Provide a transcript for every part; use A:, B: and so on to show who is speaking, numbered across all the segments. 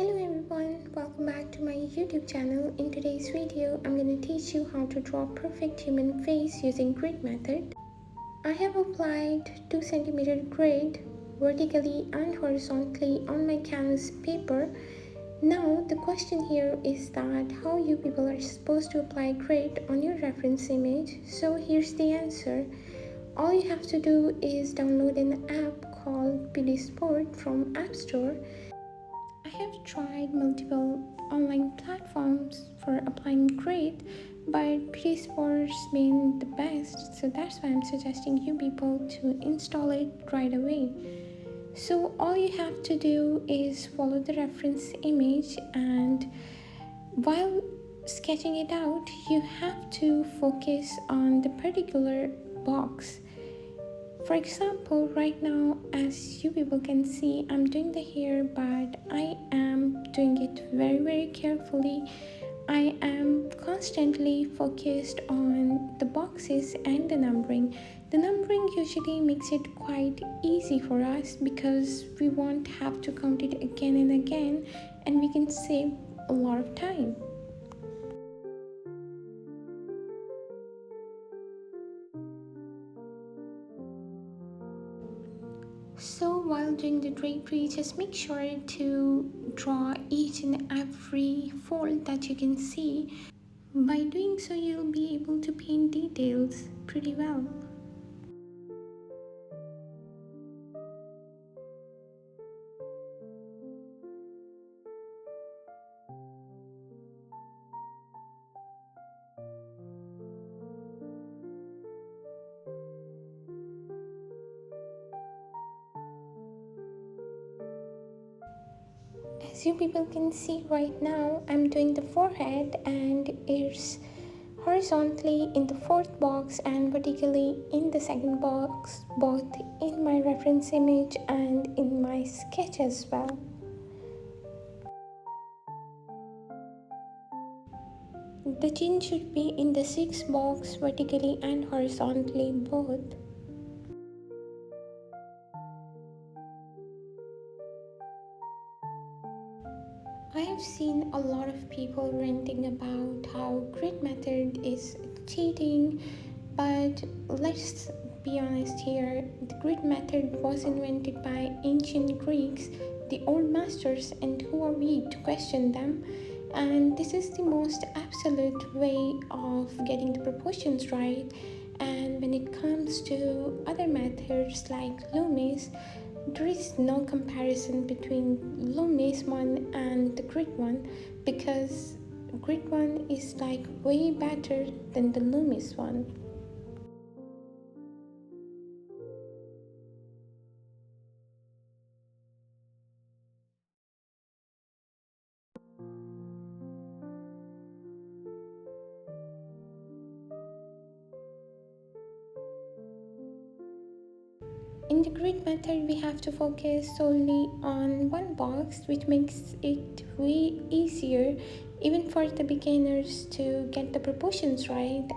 A: Hello everyone, welcome back to my YouTube channel. In today's video, I'm going to teach you how to draw perfect human face using grid method. I have applied 2 cm grid vertically and horizontally on my canvas paper. Now the question here is that how you people are supposed to apply grid on your reference image. So here's the answer. All you have to do is download an app called PD Sport from App Store. I have tried multiple online platforms for applying grid, but Prettysport's been the best, so that's why I'm suggesting you people to install it right away. So all you have to do is follow the reference image, and while sketching it out, you have to focus on the particular box. For example, right now, as you people can see, I'm doing the hair, but I am doing it very carefully. I am constantly focused on the boxes and the numbering. The numbering usually makes it quite easy for us because we won't have to count it again and again, and we can save a lot of time. So while doing the drapery, just make sure to draw each and every fold that you can see. By doing so, you'll be able to paint details pretty well. As you people can see right now, I'm doing the forehead, and it's horizontally in the fourth box and vertically in the second box, both in my reference image and in my sketch as well. The chin should be in the sixth box vertically and horizontally both. I have seen a lot of people ranting about how grid method is cheating, but let's be honest here. The grid method was invented by ancient Greeks, the old masters, and who are we to question them? And this is the most absolute way of getting the proportions right. And when it comes to other methods like Loomis, there is no comparison between Loomis one and the grid one, because grid one is like way better than the Loomis one. In the grid method, we have to focus solely on one box, which makes it way easier even for the beginners to get the proportions right.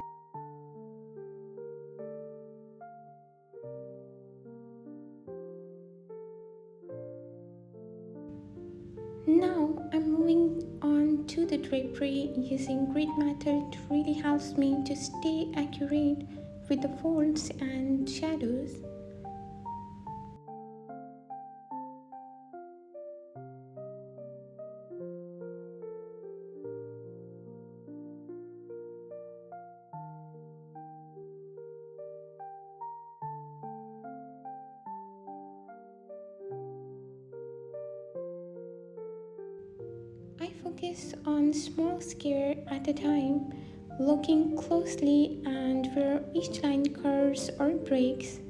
A: Now I'm moving on to the drapery. Using grid method really helps me to stay accurate with the folds and shadows. I focus on small scare at a time, looking closely and where each line curves or breaks.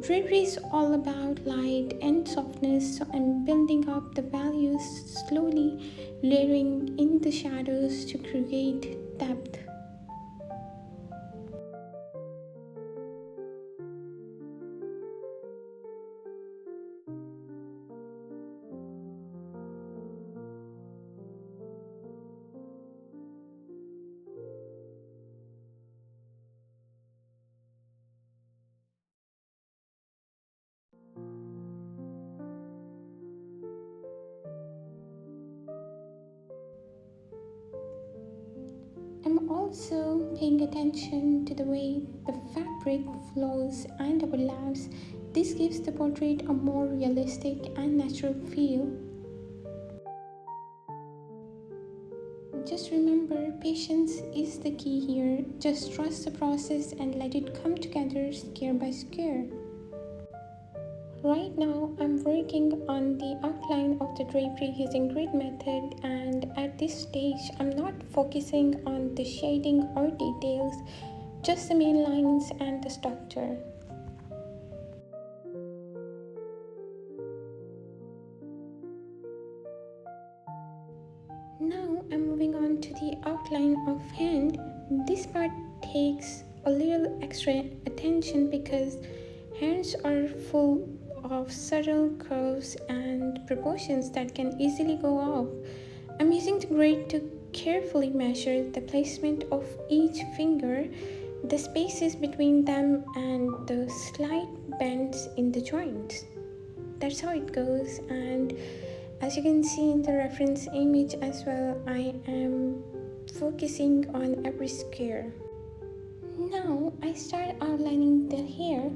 A: Drapery is all about light and softness, so I'm building up the values slowly, layering in the shadows to create depth. also paying attention to the way the fabric flows and overlaps. This gives the portrait a more realistic and natural feel. Just remember, patience is the key here. Just trust the process and let it come together square by square. Right now, I'm working on the outline of the drapery using grid method, and at this stage, I'm not focusing on the shading or details, just the main lines and the structure. Now I'm moving on to the outline of hand. This part takes a little extra attention because hands are full of subtle curves and proportions that can easily go off. I'm using the grid to carefully measure the placement of each finger, the spaces between them, and the slight bends in the joints. That's how it goes, and as you can see in the reference image as well, I am focusing on every square. Now I start outlining the hair.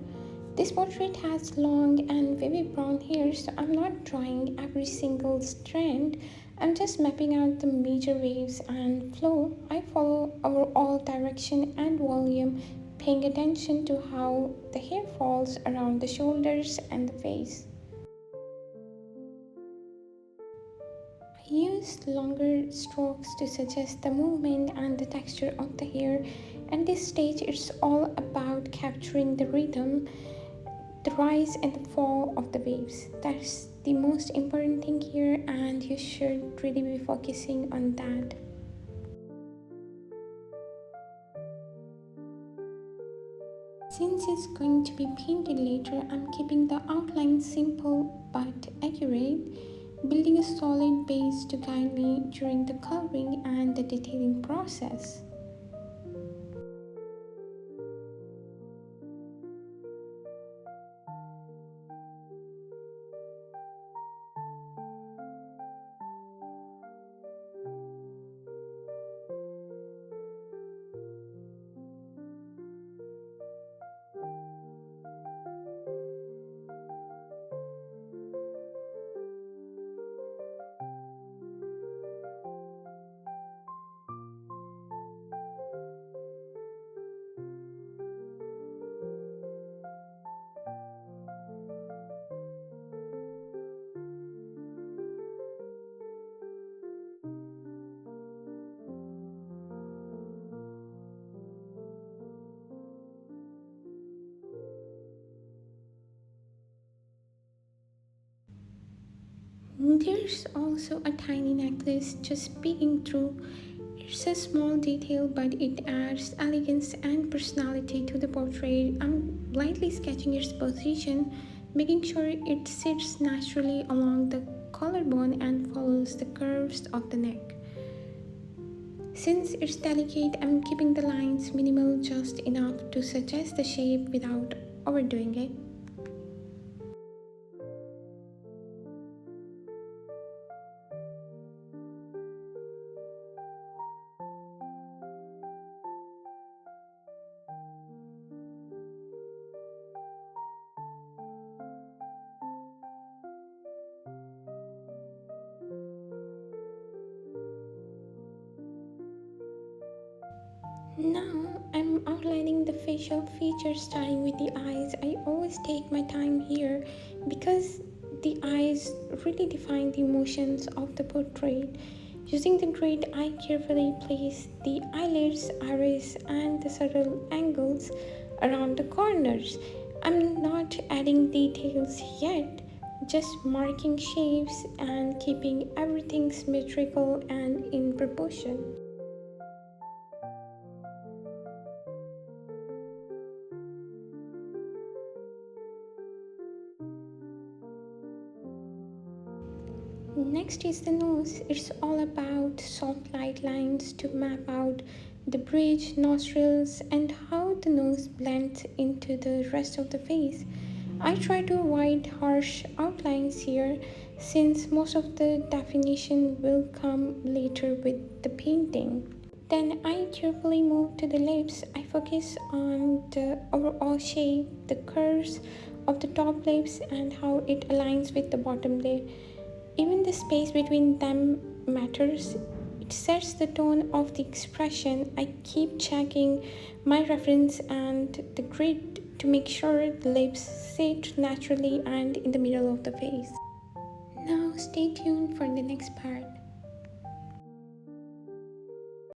A: This portrait has long and wavy brown hair, so I'm not drawing every single strand. I'm just mapping out the major waves and flow. I follow overall direction and volume, paying attention to how the hair falls around the shoulders and the face. I used longer strokes to suggest the movement and the texture of the hair. At this stage, it's all about capturing the rhythm, the rise and the fall of the waves. That's the most important thing here, and you should really be focusing on that. Since it's going to be painted later, I'm keeping the outline simple but accurate, building a solid base to guide me during the coloring and the detailing process. There's also a tiny necklace just peeking through. It's a small detail, but it adds elegance and personality to the portrait. I'm lightly sketching its position, making sure it sits naturally along the collarbone and follows the curves of the neck. Since it's delicate, I'm keeping the lines minimal, just enough to suggest the shape without overdoing it. Now I'm outlining the facial features starting with the eyes. I always take my time here because the eyes really define the emotions of the portrait. Using the grid, I carefully place the eyelids, iris, and the subtle angles around the corners. I'm not adding details yet, just marking shapes and keeping everything symmetrical and in proportion. Next is the nose. It's all about soft light lines to map out the bridge, nostrils, and how the nose blends into the rest of the face. I try to avoid harsh outlines here since most of the definition will come later with the painting. Then I carefully move to the lips. I focus on the overall shape, the curves of the top lips, and how it aligns with the bottom lip. Even the space between them matters. It sets the tone of the expression. I keep checking my reference and the grid to make sure the lips sit naturally and in the middle of the face. Now stay tuned for the next part.